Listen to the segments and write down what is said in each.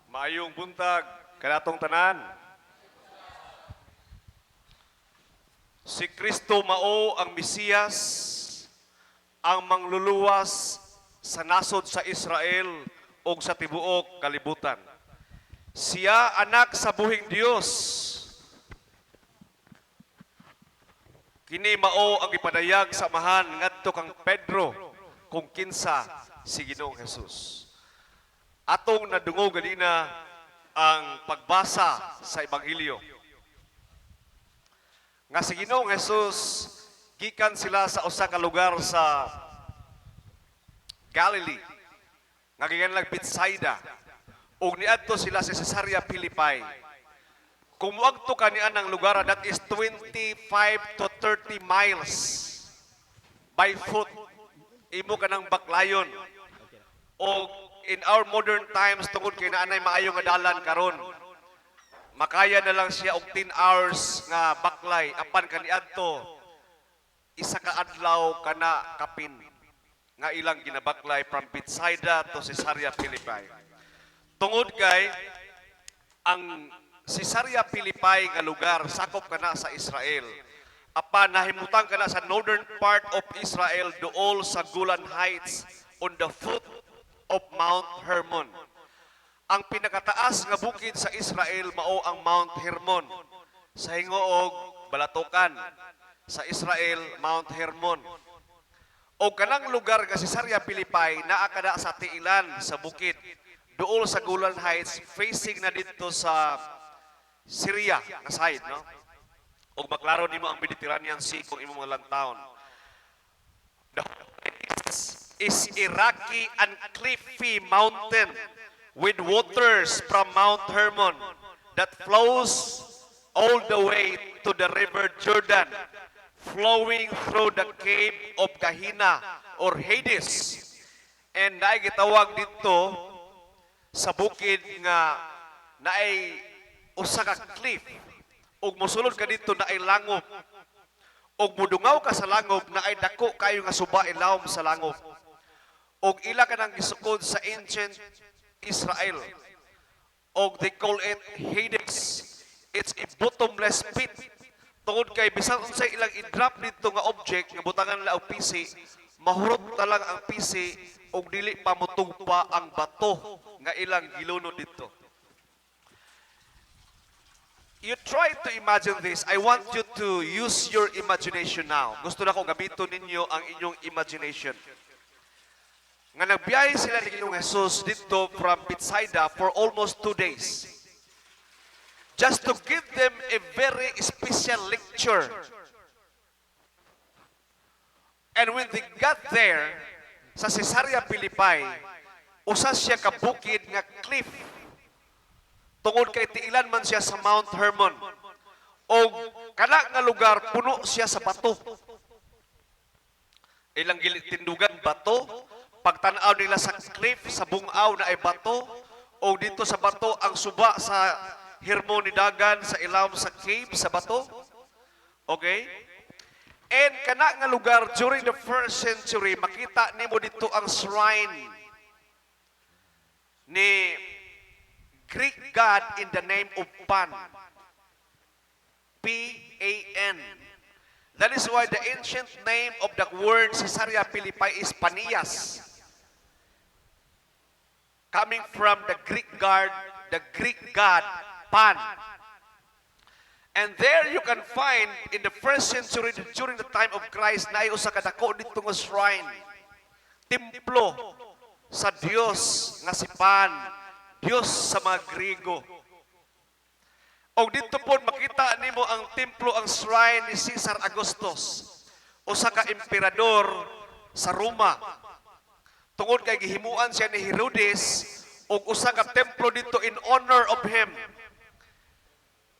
Maayong buntag kanatong tanan. Si Kristo mao ang Mesiyas, ang mangluluwas sa nasod sa Israel o sa tibuok kalibutan. Siya anak sa buhing Dios. Kini mao ang ipadayag sa amahan ngadto kang Pedro kung kinsa si Ginoong Hesus. Atong nadungog ganina ang pagbasa sa Ebanghelyo. Nga si Ginoong Hesus gikan sila sa usa ka lugar sa Galilee. Nga gikanlang Bethsaida. Ug niadto sila sa Caesarea Philippi. Kung muadto kanian ang lugar, that is 25 to 30 miles by foot. Imo ka ng baklayon. O in our modern times, tungod kay naanay maayo nga dalan karon, makaya na lang siya og 10 hours nga baklay. Apan kaniadto, isa ka adlaw kana kapin nga ilang ginabaklay from Bethsaida to Caesarea Philippi. Tungod kay ang Caesarea Philippi nga lugar sakop kana sa Israel. Apan nahimutang kana sa northern part of Israel duol sa Golan Heights on the foot of Mount Hermon. Ang pinakataas nga bukid sa Israel mao ang Mount Hermon. Sa hingoog balatokan sa Israel, Mount Hermon. O kanang lugar nga Caesarea Philippi naa kada sa tiilan sa bukid duol sa Golan Heights, facing na dito sa Syria na side, no? O maklaro nimo ang Mediterranean Sea kung imo mga lantawon. The is a rocky and cliffy mountain with waters from Mount Hermon that flows all the way to the river Jordan, flowing through the cave of Gehenna or Hades. And naay gitawag dito sa bukid nga naay usa ka cliff ug mosulod ka dito naay langob ug mudungaw ka sa langob naay dako kayo nga suba ilawom sa langob ug ila ka nang gisukod sa ancient Israel ug they call it Hades. It's a bottomless pit tungod kay bisan unsay ilang i-drop dito nga object nga butangan nila og pisi mahurot talang ang pisi ug dili pa motugpa ang bato nga ilang gilunod dito. You try to imagine this. I want you to use your imagination now. Gusto na ko gamiton ninyo ang inyong imagination. Nga nagbiyahe sila ni Ginoong Jesus dito from Bethsaida for almost 2 days. Just to give them a very special lecture. And when they got there, sa Caesarea Philippi, usa siya ka bukid nga cliff. Tungod kay tiilan man siya sa Mount Hermon. O kana nga lugar, puno siya sa bato. Ilang tindugan bato. Pagtanaw nila sa cliff, sa bungaw na ay bato. O dito sa bato, ang suba sa Hermon ni Dagan, sa ilawom sa cave, sa bato. Okay? And kana nga lugar, during the 1st century, makita nimo dito ang shrine ni Greek God in the name of Pan. P-A-N. That is why the ancient name of the word Caesarea Philippi is Panias. Coming from the Greek God, Pan. And there you can find in the 1st century during the time of Christ na ay usa ka dako dito nga shrine. Templo sa Dios nga si Pan. Diyos sa mga Griego. O dito po makita nimo ang templo, ang shrine ni Caesar Augustus, usa ka emperador sa Roma. Tungod kay gihimuan siya ni Herodes og usa ka templo dito in honor of him.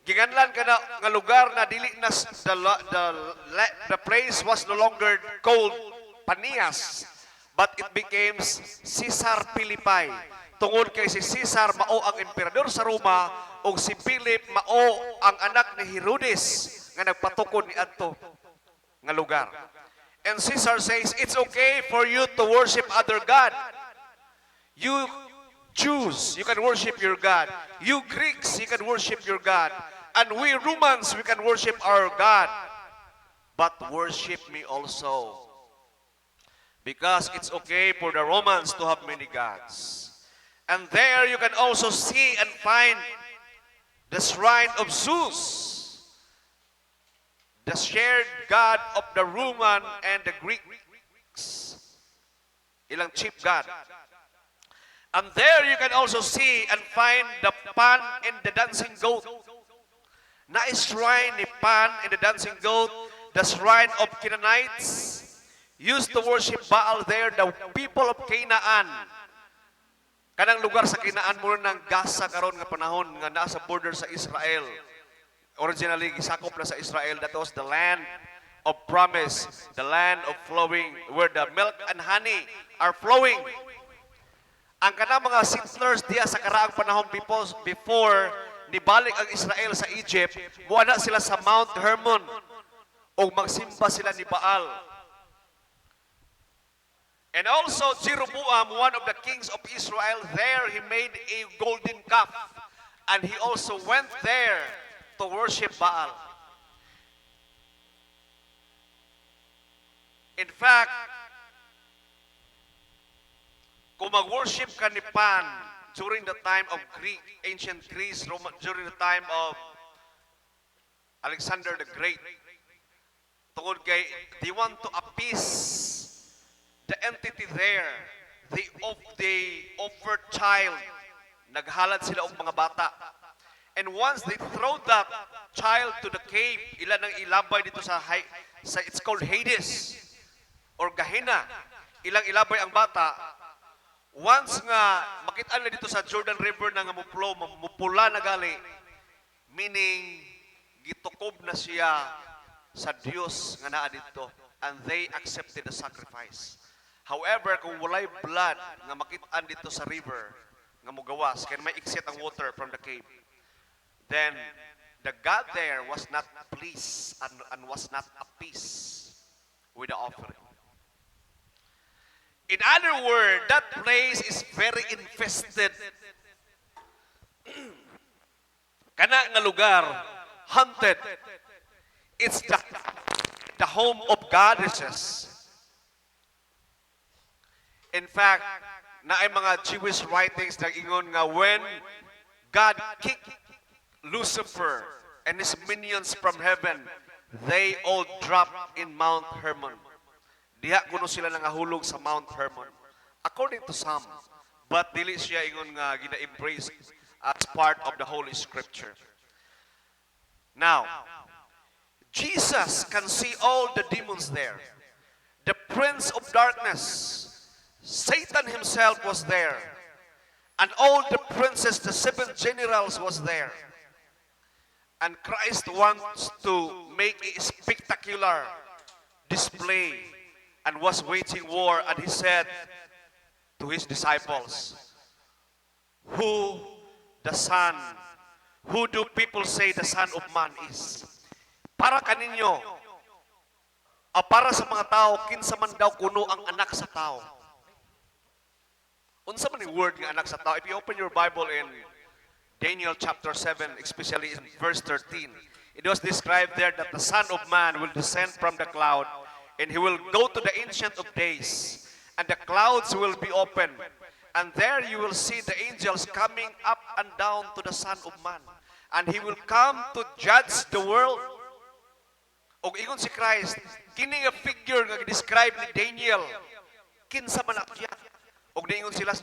Ginganlan kana nga lugar na dili na the place was no longer called Panias, but it became Caesar Philippi. Tungod kay si Caesar mao ang emperador sa Roma ug si Philip mao ang anak ni Herodes nga nagpatukod ni adto nga lugar. And Caesar says it's okay for you to worship other god. You Jews, you can worship your God. You Greeks, you can worship your God. And we Romans, we can worship our God. But worship me also. Because it's okay for the Romans to have many gods. And there you can also see and find the shrine of Zeus, the shared God of the Roman and the Greeks. Ilang chief God. And there you can also see and find the Pan and the dancing goat. Na shrine ni Pan and the dancing goat, the shrine of Canaanites, used to worship Baal there, the people of Canaan. Kanang lugar sa Kinaan mo ng Gaza karon nga panahon nga naa sa border sa Israel. Originally gisakop na sa Israel. That was the land of promise, the land of flowing, where the milk and honey are flowing. Ang kanang mga settlers diya sa karaang panahon before nibalik ang Israel sa Egypt, muana sila sa Mount Hermon o magsimba sila ni Baal. And also Jeroboam, one of the kings of Israel, there he made a golden calf. And he also went there to worship Baal. In fact, kung mag-worship ka ni Pan during the time of ancient Greece, during the time of Alexander the Great, tungod kay they want to appease the entity there, they offered child. Naghalad sila og mga bata. And once they throw that child to the cave, ilan ang ilabay dito sa it's called Hades or Gehenna. Ilang ilabay ang bata. Once nga makita na dito sa Jordan River na nga mupula na gali, meaning gitukob na siya sa Dios nga naa dito, and they accepted the sacrifice. However, kung walay blood nga makitaan dito sa river, nga mugawas, kaya may exit ang water from the cave, then the God there was not pleased and was not appeased with the offering. In other words, that place is very infested. Kana nga lugar, haunted. It's the home of goddesses. In fact, naay mga Jewish writings na ingon nga when God kicked Lucifer and his minions from heaven, they all dropped in Mount Hermon. Diha kuno sila nangahulog sa Mount Hermon. According to some, but dili siya ingon nga gina-embrace as part of the Holy Scripture. Now, Jesus can see all the demons there. The prince of darkness, Satan himself was there. And all the princes, the 7 generals was there. And Christ wants to make a spectacular display and was waging war. And he said to his disciples, who do people say the Son of Man is? Para kaninyo, o para sa mga tao, kinsa man daw kuno ang anak sa tao. Unsa man yung word ng anak sa tao? If you open your Bible in Daniel chapter 7, especially in verse 13, it was described there that the Son of Man will descend from the cloud, and he will go to the Ancient of Days, and the clouds will be open, and there you will see the angels coming up and down to the Son of Man, and he will come to judge the world. Og ingon si Christ, kini nga figure nga describe ni Daniel, kinsa man siya? Og ingon sila,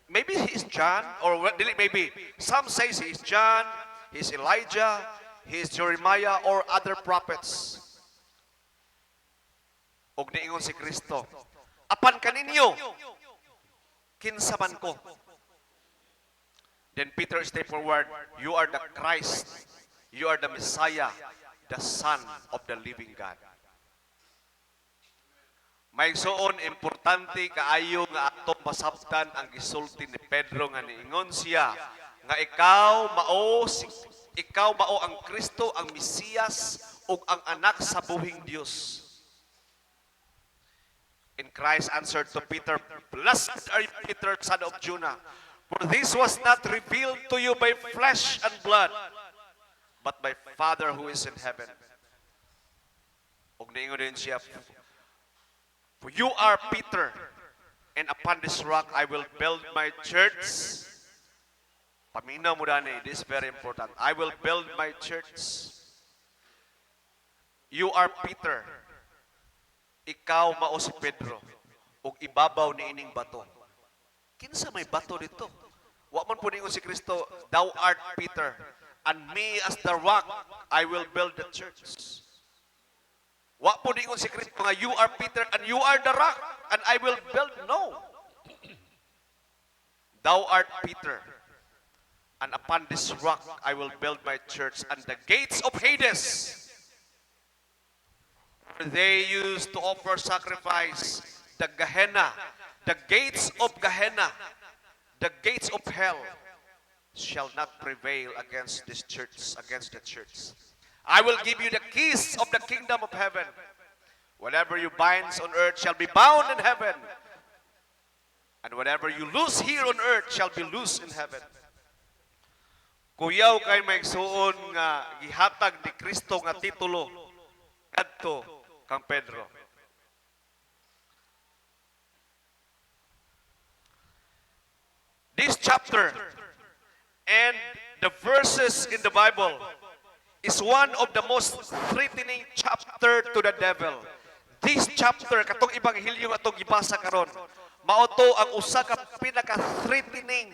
maybe he is John, or maybe some say he is John, he is Elijah, he is Jeremiah, or other prophets. Og niingon si Kristo, apan kaninyo, kinsa man ko? Then Peter step forward, you are the Christ, you are the Messiah, the Son of the living God. May soon importante kaayo nga atong masabtan ang gisulti ni Pedro nga niingon siya nga ikaw mao ang Kristo, ang Mesiyas ug ang anak sa buhing Dios. And Christ answered to Peter, blessed are you, Peter, son of Jonah, For this was not revealed to you by flesh and blood, but by Father who is in heaven. Og niingon din siya, for you are Peter, and upon this rock I will build my church. Paminaw mo dani, this is very important. I will build my church. You are Peter. Ikaw mao si Pedro. Ug ibabaw ni ining bato. Kinsa may bato dito? Wa man po ningon si Kristo, thou art Peter, and me as the rock, I will build the church. Wa po ningon si Kristo nga, you are Peter, and you are the rock, and I will build. No. Thou art Peter, and upon this rock I will build my church, and the gates of Hades, they used to offer sacrifice, the Gehenna, the gates of Gehenna, the gates of hell shall not prevail against this church, against the church. I will give you the keys of the kingdom of heaven. Whatever you bind on earth shall be bound in heaven, and whatever you loose here on earth shall be loosed in heaven. Kuyaw kay maigsuon nga gihatag ni Kristo nga titulo kadto kang Pedro. This chapter and the verses in the Bible is one of the most threatening chapter to the devil. This chapter, katong ebanghelyo nga atong gibasa karon, mao to ang usa ka pinaka-threatening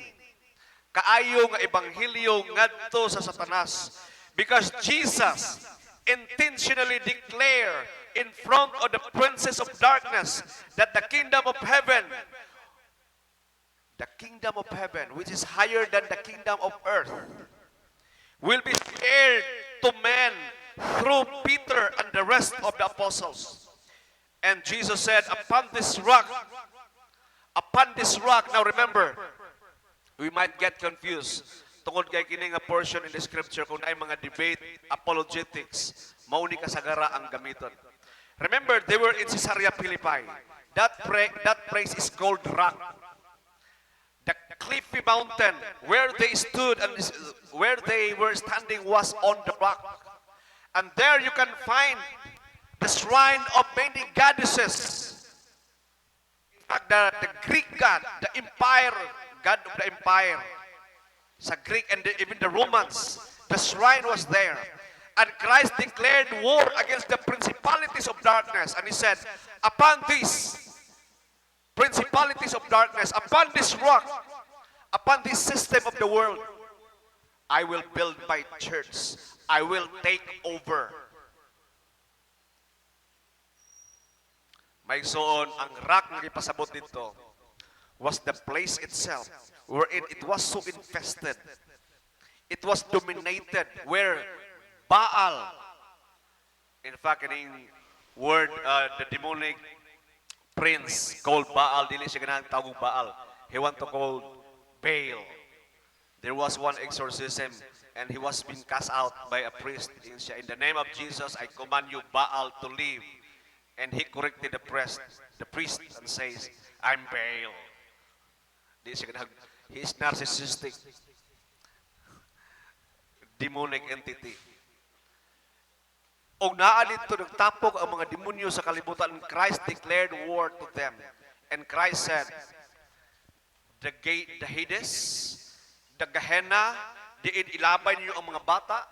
kaayo nga ebanghelyo ngadto sa Satanas, because Jesus intentionally declared in front of the princes of darkness that the kingdom of heaven, which is higher than the kingdom of earth, will be shared to men through Peter and the rest of the apostles. And Jesus said, upon this rock, now remember, we might get confused. Tungod kay kini nga portion in the scripture, kung ay mga debate, apologetics, mauni kasagara ang gamiton. Remember, they were in Caesarea Philippi. That place is called rock. The cliffy mountain where they stood and where they were standing was on the rock. And there you can find the shrine of many goddesses. In fact, the Greek god, the empire, god of the empire, sa Greek and even the Romans, the shrine was there. And Christ declared war against the principalities of darkness. And he said, upon these principalities of darkness, upon this rock, upon this system of the world, I will build my church. I will take over. May soon, ang rock na ipasabot dito was the place itself wherein it was so infested. It was dominated where Baal, in fact, in word, the demonic prince called Baal, dili siya ganang tawag Baal. He want to call Baal. There was one exorcism and he was being cast out by a priest. In the name of Jesus, I command you, Baal, to leave. And he corrected the priest and says, I'm Baal. He is narcissistic, demonic entity. O naa dito nagtapok ang mga demonyo sa kalibutan, and Christ declared war to them. And Christ said, the Hades, the Gehenna, diin ilabay niyo ang mga bata.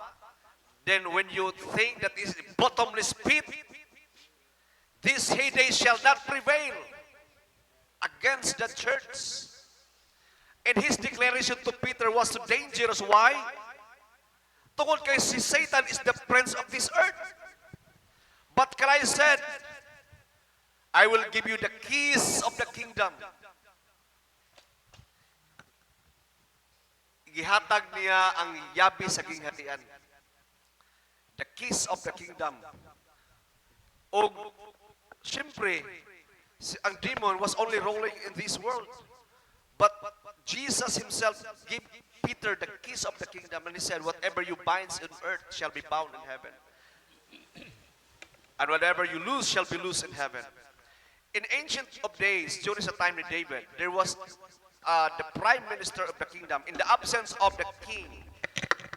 Then when you think that is bottomless pit, this Hades shall not prevail against the church. And his declaration to Peter was so dangerous. Why? Tungkol kay si Satan is the prince of this earth. But Christ said, I will give you the keys of the kingdom. Gihatag niya ang yabi sa gingharian. The keys of the kingdom. O, siyempre, ang demon was only rolling in this world. But Jesus himself gave Peter the keys of the kingdom, and he said, whatever you bind on earth shall be bound in heaven. And whatever you loose shall be loosed in heaven. In ancient of days, during the time of David, there was the prime minister of the kingdom, in the absence of the king,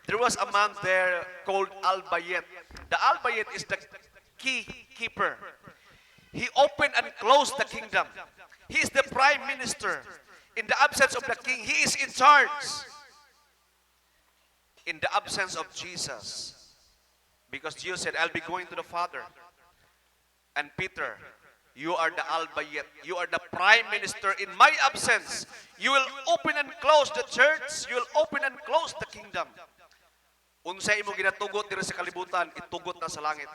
there was a man there called Albayet. The Albayet is the key keeper. He opened and closed the kingdom. He is the prime minister. In the absence of the king, he is in charge. In the absence of Jesus, because Jesus said, I'll be going to the Father. And Peter, you are the Albayet. You are the prime minister. In my absence, you will open and close the church. You will open and close the kingdom. Unsay imong ginatugot diri sa kalibutan, itugot na sa langit.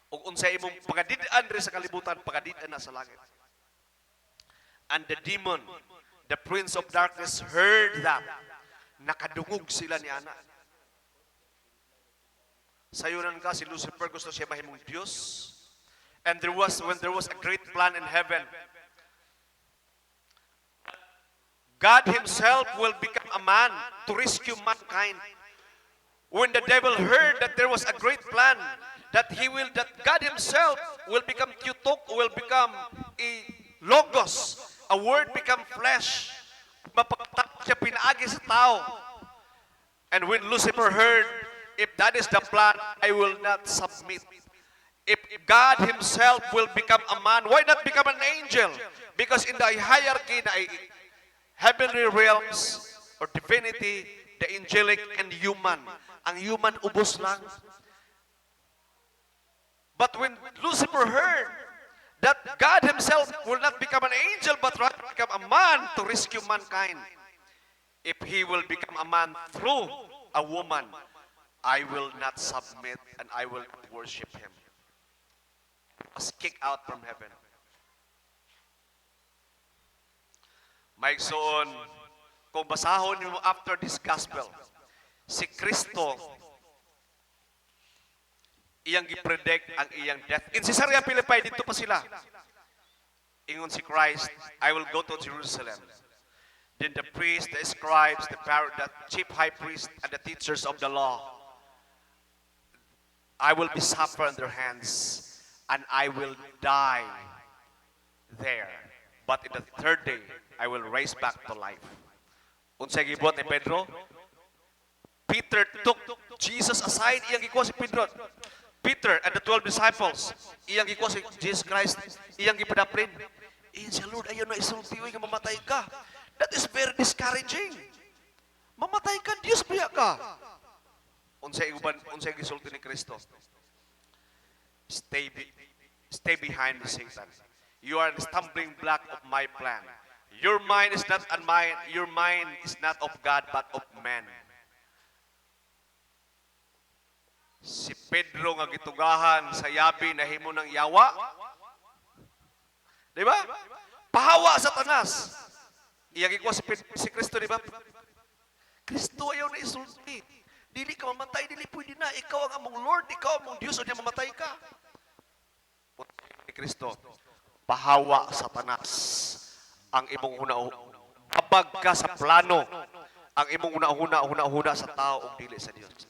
Ug unsay imong pagadidaan diri sa kalibutan, pagadidaan na sa langit. And the demon, the prince of darkness, heard that. Nakadungog sila ni Ana. Sayunan ka, si Lucifer gusto siya mahimong Diyos. And when there was a great plan in heaven, God Himself will become a man to rescue mankind. When the devil heard that there was a great plan, that God Himself will become Tutok, will become a logos, a word become flesh, mapagtak siya pinaagi sa tao. And when Lucifer heard, if that is the plan, I will not submit. If God Himself will become a man, why not become an angel? Because in the hierarchy na heavenly realms or divinity, the angelic and human, ang human ubos lang. But when Lucifer heard that God Himself will not become an angel but rather become a man to rescue mankind, if He will become a man through a woman, I will not submit and I will worship Him. Was kicked out from heaven. Mike Soon, kung basahon mo after this gospel, si Kristo, iyang gipredict ang iyang death. In Caesarea Philippi, dito pa sila. Ingon si Christ, I will go to Jerusalem. Then the priests, the scribes, the chief high priest, and the teachers of the law, I will be suffered in their hands, and I will die there. But in the third day, I will raise back to life. Unsay gibuhat ni Pedro? Peter took Jesus aside. Iyang gikuha si Pedro. Peter and the 12 disciples, iyang gikuha si Jesus Christ. Iyang gipadaplin. Iyan siya, Lord, ayaw na isulti nga mamatay ka. That is very discouraging. Mamatay ka, Diyos biya ka. Unsay gisulti ni Kristo? Stay behind me, Satan. You are the stumbling block of my plan. Your mind is not on mine. Your mind is not of God, but of man. Si Pedro nga gitugahan sa yabi na himo ng yawa. Di ba? Pahawa sa tanas. Iyang ikuha si Kristo, di ba? Kristo ayaw na isulti. Dili ka mamatay, dili pwede na. Ikaw ang among Lord, ikaw ang among Diyos, o niya mamatay ka. Ni Kristo, pahawa sa tanas. Ang imong abag ka sa plano. Ang imong una sa tao o dili sa Dios.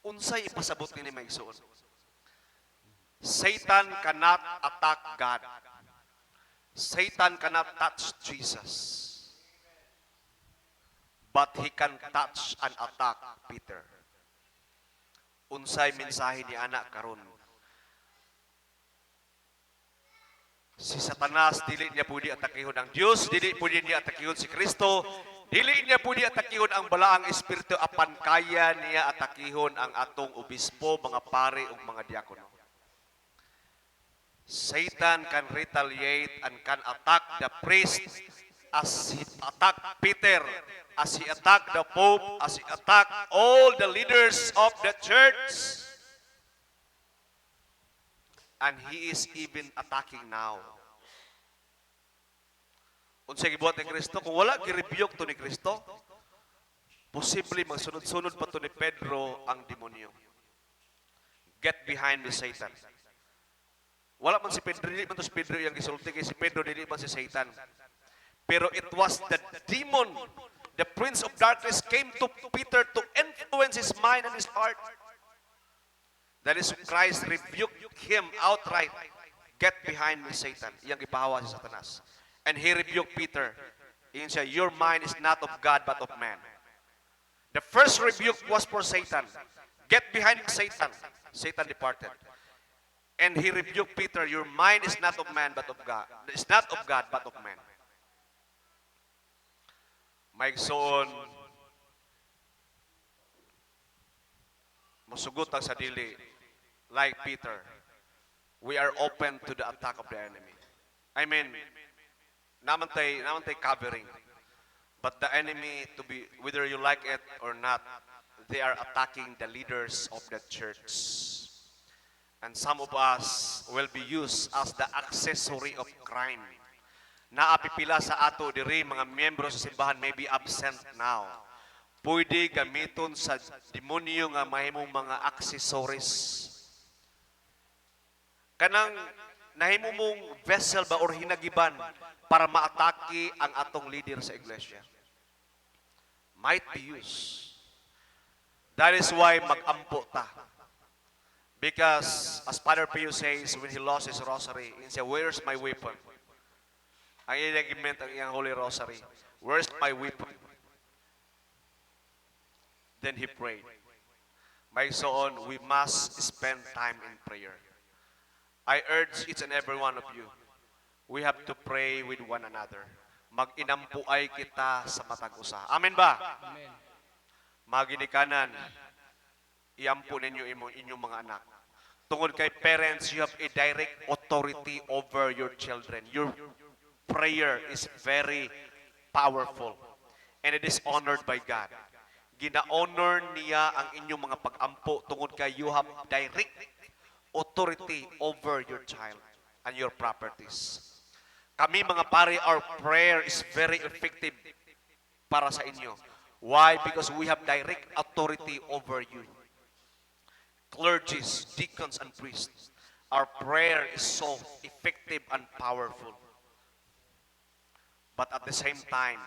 Unsay ipasabot ni Maigsoon? Satan cannot attack God. Satan cannot touch Jesus. But he can touch and attack Peter. Unsay mensahe ni anak karon? Si Satanas, dili niya pwede atakihon ang Diyos, dili pwede niya atakihon si Kristo, dili niya pwede atakihon ang balaang espiritu, apan kaya niya atakihon ang atong obispo, mga pare ug mga diakono. Satan can retaliate and can attack the priest as he attacked Peter, as he attacked the Pope, as he attacked all the leaders of the church. And he is even attacking now. Unsay gibuhat ni Kristo? Kung wala gi-rebuke to ni Kristo, posible magsunod-sunod pa to ni Pedro ang demonyo. Get behind me, Satan. Wala man si Pedro, dili man to si Pedro yung gisulti, kay si Pedro dili man si Satan. Pero it was the demon, the prince of darkness came to Peter to influence his mind and his heart. That is Christ rebuked him outright. Get behind me, Satan. Iyang ipahawa si Satanas. And he rebuked Peter. He said, your mind is not of God but of man. The first rebuke was for Satan. Get behind Satan. Satan departed. And he rebuked Peter, your mind is not of man but of God. It's not of God but of man. Maigsoon, masugot ang sa dili, like Peter, we are open to the attack of the enemy. I mean, naman tay covering. But the enemy, to be, whether you like it or not, they are attacking the leaders of the church. And some of us will be used as the accessory of crime. Naapipila sa ato diri mga miyembro sa simbahan may be absent now. Pwede gamiton sa demonyo nga mahimong mga accessories. Kanang nahimo mong vessel ba or hinagiban para maatake ang atong leader sa iglesia. Might be used. That is why mag-ampo ta. Because as Father Pio says when he lost his rosary, he said, where's my weapon? Ang inagiment ang iyang Holy Rosary. Where's my weapon? Then he prayed. May so on, we must spend time in prayer. I urge each and every one of you, we have to pray with one another. Mag-inampuay kita sa matag usa. Amen ba? Amen. Maginikanan, iampo ninyo inyong mga anak. Tungod kay parents, you have a direct authority over your children. Your prayer is very powerful and it is honored by God. Gina-honor niya ang inyong mga pag-ampo tungod kay you have direct authority over your child and your properties. Kami mga pare, our prayer is very effective para sa inyo. Why? Because we have direct authority over you. Clergies, deacons, and priests. Our prayer is so effective and powerful. But at the same time,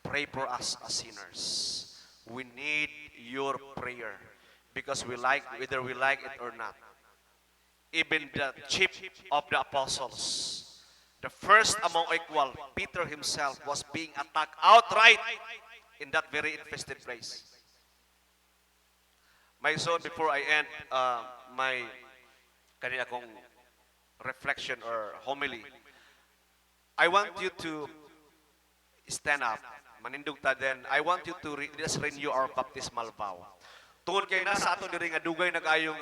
pray for us as sinners. We need your prayer because whether we like it or not. Even the chief of the apostles, the first among equal, Peter himself was being attacked outright in that very infested place. My son, before I end my kanina kong reflection or homily, I want you to stand up. Manindog ta din. I want you to just renew our baptismal vow. Tungod kay nasa ato diri nga dugay nag-ayong